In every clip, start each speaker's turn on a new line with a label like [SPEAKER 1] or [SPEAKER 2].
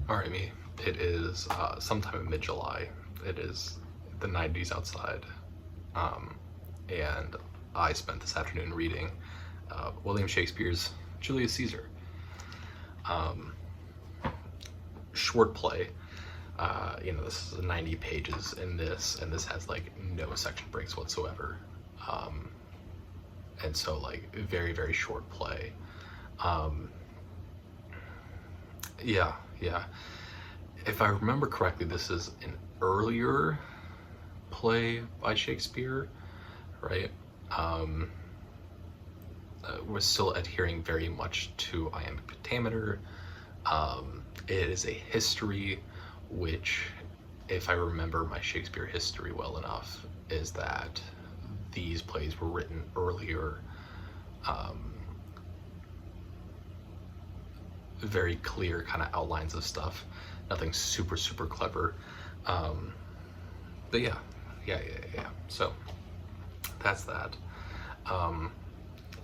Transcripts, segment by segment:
[SPEAKER 1] All right, me. It is sometime in mid-July. It is the 90s outside, and I spent this afternoon reading William Shakespeare's Julius Caesar. Short play. This is 90 pages in this, and this has like no section breaks whatsoever. And so like very, very short play. Yeah. If I remember correctly, this is an earlier play by Shakespeare, right? We're still adhering very much to iambic pentameter. It is a history, which, if I remember my Shakespeare history well enough, is that these plays were written earlier. Very clear kind of outlines of stuff, nothing super clever, but yeah. So that's that.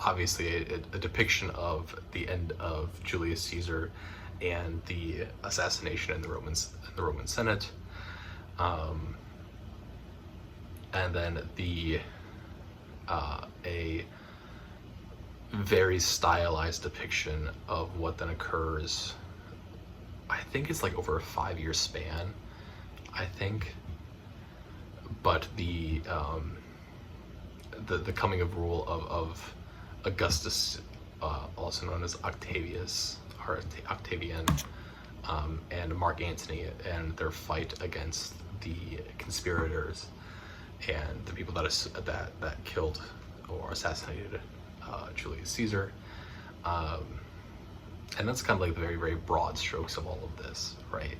[SPEAKER 1] Obviously a depiction of the end of Julius Caesar and the assassination in the Roman Senate, and then a very stylized depiction of what then occurs. I think it's like over a 5-year span, I think. But the coming of rule of Augustus, also known as Octavius or Octavian, and Mark Antony, and their fight against the conspirators and the people that killed or assassinated Julius Caesar. And that's kind of like the very, very broad strokes of all of this, right?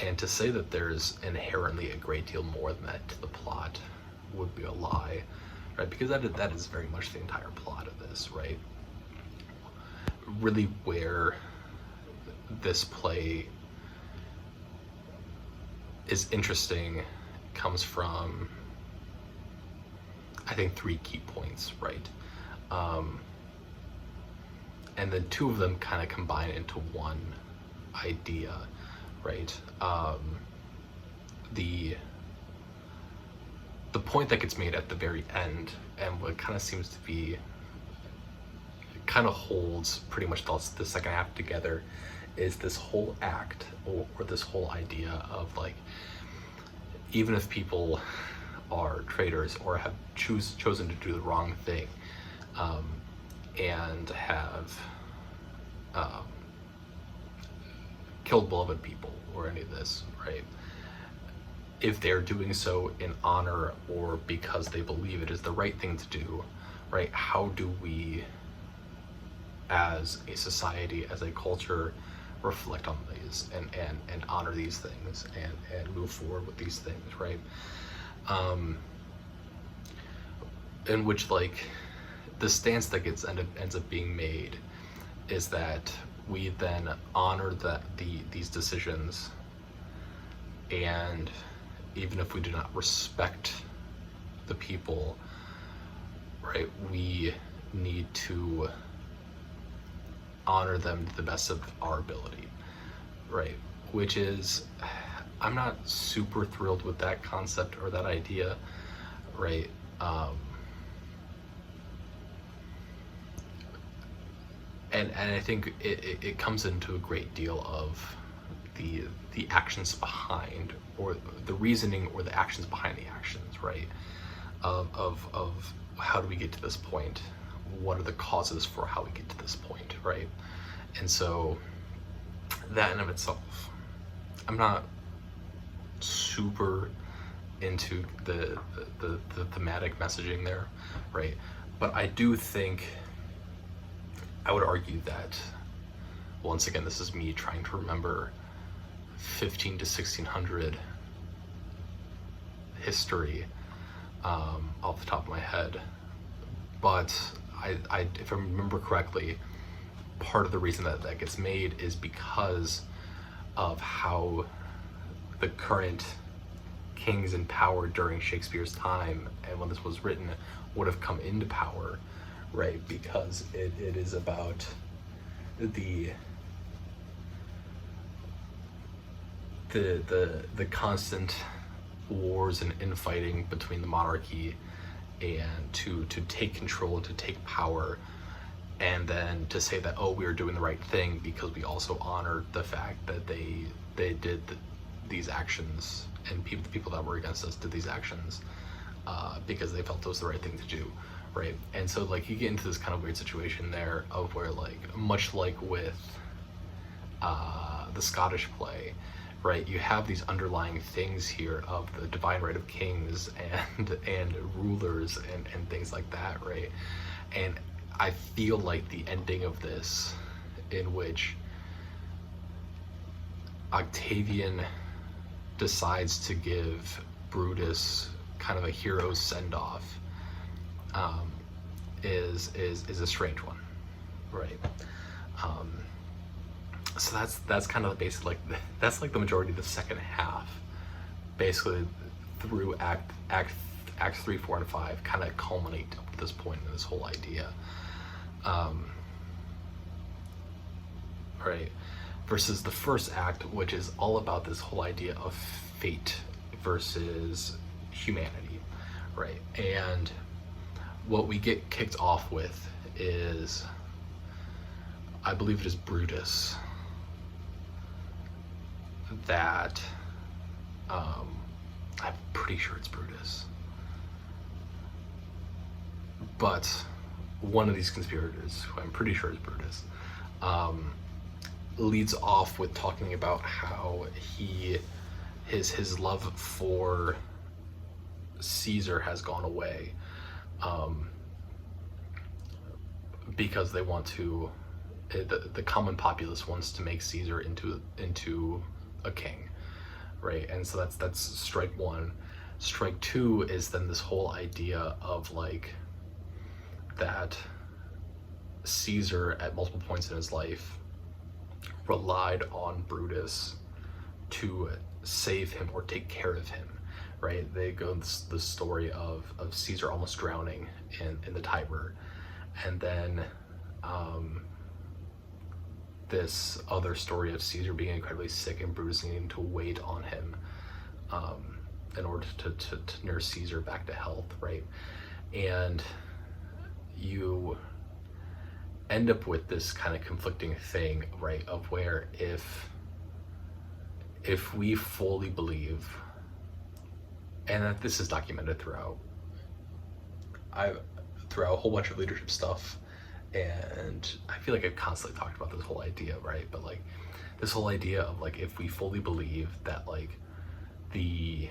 [SPEAKER 1] And to say that there's inherently a great deal more than that to the plot would be a lie, right? Because that is very much the entire plot of this, right? Really where this play is interesting comes from, I think, 3 key points, right? And then 2 of them kind of combine into one idea, right? The point that gets made at the very end, and what kind of seems to be, kind of holds pretty much the second half together, is this whole act, or this whole idea of like, even if people are traitors or have chosen to do the wrong thing, and have killed beloved people or any of this, right? If they're doing so in honor or because they believe it is the right thing to do, right? How do we, as a society, as a culture, reflect on these and honor these things and move forward with these things, right? In which, like, the stance that ends up being made is that we then honor these decisions, and even if we do not respect the people, right, we need to honor them to the best of our ability, right? Which is, I'm not super thrilled with that concept or that idea, right? And I think it comes into a great deal of the actions behind, or the reasoning or the actions behind the actions, right? Of how do we get to this point? What are the causes for how we get to this point, right? And so that in of itself, I'm not super into the thematic messaging there, right? But I do think, I would argue that, once again, this is me trying to remember 15 to 1600 history off the top of my head, but if I remember correctly, part of the reason that gets made is because of how the current kings in power during Shakespeare's time, and when this was written, would have come into power, right? Because it is about the the constant wars and infighting between the monarchy and to take control, to take power, and then to say that, oh, we are doing the right thing because we also honored the fact that they did these actions, and the people that were against us did these actions because they felt it was the right thing to do, right? And so like you get into this kind of weird situation there of where, like, much like with the Scottish play, right, you have these underlying things here of the divine right of kings and rulers and things like that, right? And I feel like the ending of this, in which Octavian decides to give Brutus kind of a hero's send-off, is a strange one, right? So that's kind of the basic, like, that's like the majority of the second half, basically through acts 3, 4, and 5 kind of culminate up to this point in this whole idea, right? Versus the first act, which is all about this whole idea of fate versus humanity, right? And what we get kicked off with is, I believe it is Brutus that, I'm pretty sure it's Brutus, but one of these conspirators, who I'm pretty sure is Brutus, leads off with talking about how his love for Caesar has gone away, because they want to, the common populace wants to make Caesar into a king, right? And so that's strike one. Strike two is then this whole idea of, like, that Caesar at multiple points in his life relied on Brutus to save him or take care of him, right? They go the story of Caesar almost drowning in the Tiber, and then this other story of Caesar being incredibly sick and Brutus needing to wait on him in order to nurse Caesar back to health, right? And you end up with this kind of conflicting thing, right, of where if we fully believe, and that this is documented throughout a whole bunch of leadership stuff, and I feel like I've constantly talked about this whole idea, right? But like this whole idea of, like, if we fully believe that, like, the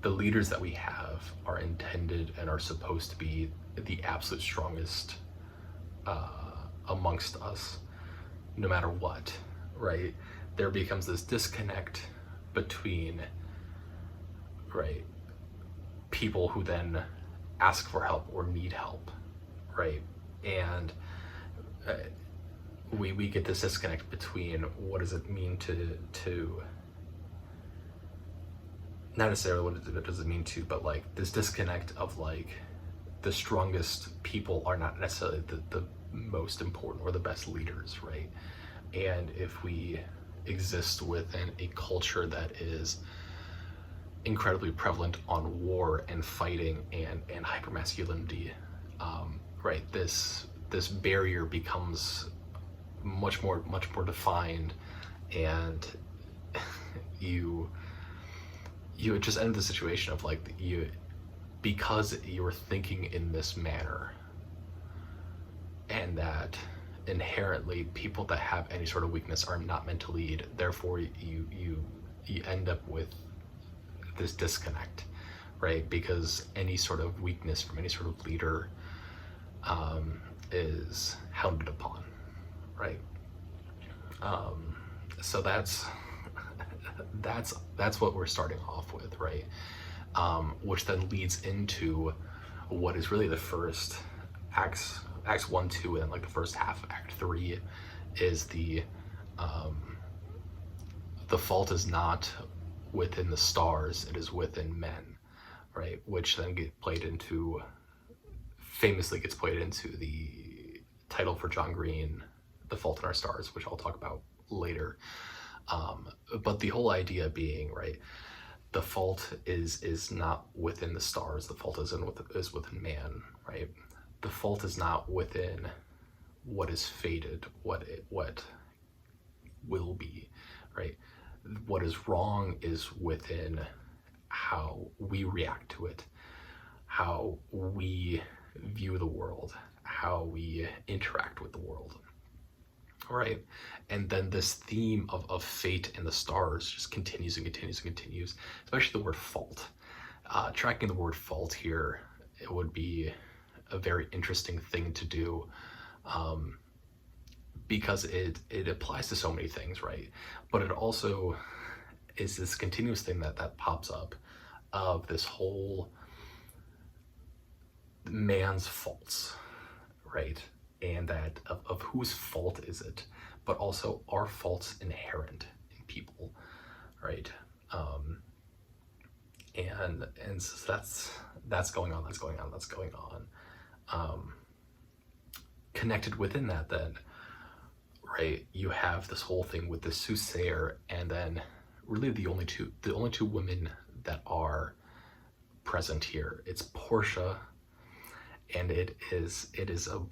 [SPEAKER 1] leaders that we have are intended and are supposed to be the absolute strongest amongst us, no matter what, right? There becomes this disconnect between, right, people who then ask for help or need help, right? And we get this disconnect between what does it mean to not necessarily what does it mean to, but like this disconnect of, like, the strongest people are not necessarily the most important or the best leaders, right? And if we exist within a culture that is incredibly prevalent on war and fighting and hypermasculinity, right, this barrier becomes much more defined, and you just end the situation of, like, because you're thinking in this manner, and that inherently people that have any sort of weakness are not meant to lead, therefore you end up with this disconnect, right? Because any sort of weakness from any sort of leader is hounded upon, right? So that's what we're starting off with, right? Which then leads into what is really the first acts 1, 2, and like the first half of Act 3 is the fault is not within the stars, it is within men, right? Which then famously gets played into the title for John Green, The Fault in Our Stars, which I'll talk about later. But the whole idea being, right, the fault is not within the stars. The fault is within man, right? The fault is not within what is fated, what will be, right? What is wrong is within how we react to it, how we view the world, how we interact with the world. Right. And then this theme of fate and the stars just continues and continues and continues, especially the word fault. Tracking the word fault here, it would be a very interesting thing to do, because it applies to so many things, right? But it also is this continuous thing that pops up of this whole man's faults, right? And that of whose fault is it, but also are faults inherent in people, right? And so that's going on. Connected within that, then, right? You have this whole thing with the soothsayer, and then really the only two women that are present here. It's Portia, and it is a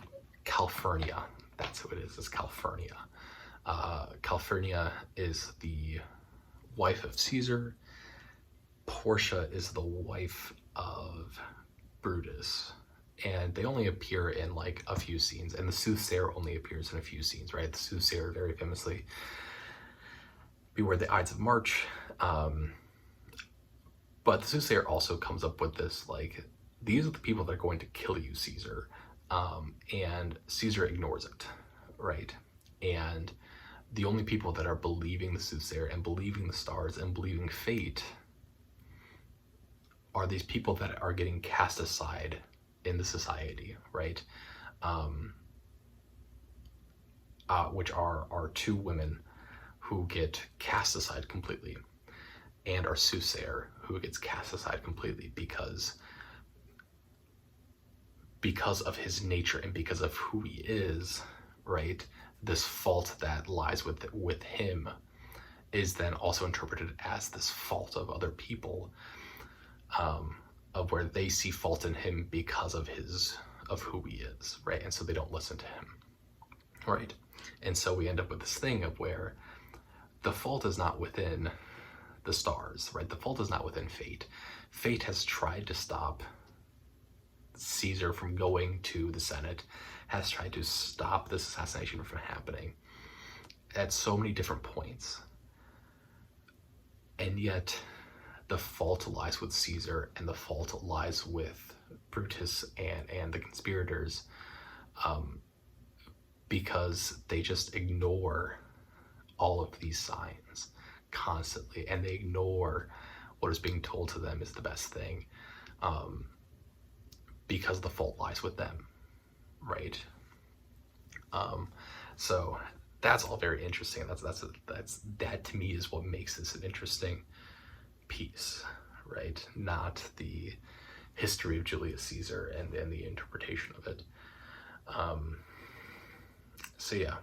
[SPEAKER 1] Calphurnia. That's who it is. It's Calphurnia. Calphurnia is the wife of Caesar. Portia is the wife of Brutus. And they only appear in like a few scenes, and the soothsayer only appears in a few scenes, right? The soothsayer very famously, beware the Ides of March. But the soothsayer also comes up with this, like, these are the people that are going to kill you, Caesar. And Caesar ignores it, right? And the only people that are believing the soothsayer and believing the stars and believing fate are these people that are getting cast aside in the society, right? Which are two women who get cast aside completely, and our soothsayer who gets cast aside completely because of his nature and because of who he is, right? This fault that lies with him is then also interpreted as this fault of other people, of where they see fault in him because of who he is, right? And so they don't listen to him, right? And so we end up with this thing of where the fault is not within the stars, right? The fault is not within fate. Fate has tried to stop Caesar from going to the Senate, has tried to stop this assassination from happening at so many different points. And yet the fault lies with Caesar, and the fault lies with Brutus and the conspirators, because they just ignore all of these signs constantly, and they ignore what is being told to them is the best thing, because the fault lies with them, right? So that's all very interesting. That to me is what makes this an interesting piece, right? Not the history of Julius Caesar and the interpretation of it. So yeah.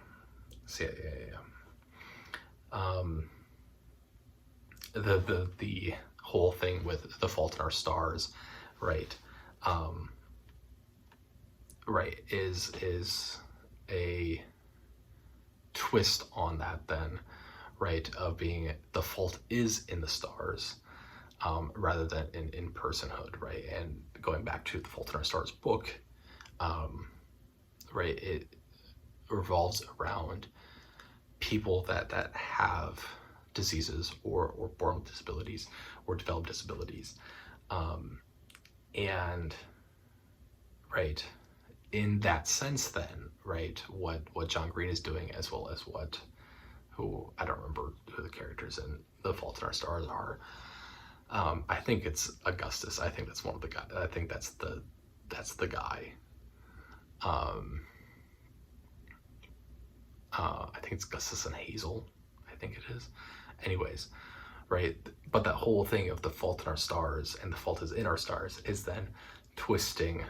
[SPEAKER 1] The whole thing with The Fault in Our Stars, right? Right, is a twist on that then, right? Of being the fault is in the stars, rather than in personhood, right? And going back to The Fault in Our Stars book, right, it revolves around people that have diseases or born with disabilities or develop disabilities, and right, in that sense then, right, what John Green is doing, as well as who I don't remember who the characters in The Fault in Our Stars are. I think it's Augustus. I think that's one of the guys. I think that's the guy. I think it's Augustus and Hazel. I think it is. Anyways, right? But that whole thing of The Fault in Our Stars and the fault is in our stars is then twisting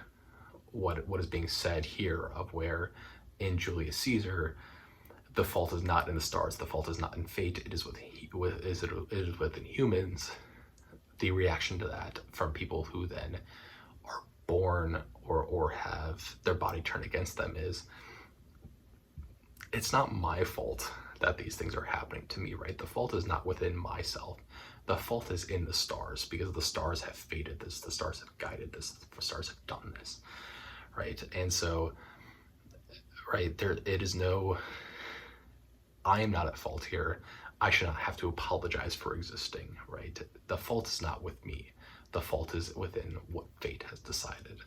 [SPEAKER 1] what is being said here, of where in Julius Caesar the fault is not in the stars, the fault is not in fate, it is within humans. The reaction to that from people who then are born or have their body turned against them is, it's not my fault that these things are happening to me, right? The fault is not within myself. The fault is in the stars, because the stars have fated this, the stars have guided this, the stars have done this, right? And so, right, it is no, I am not at fault here. I should not have to apologize for existing, right? The fault is not with me. The fault is within what fate has decided.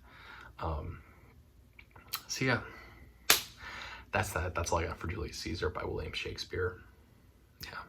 [SPEAKER 1] So yeah, that's that. That's all I got for Julius Caesar by William Shakespeare. Yeah.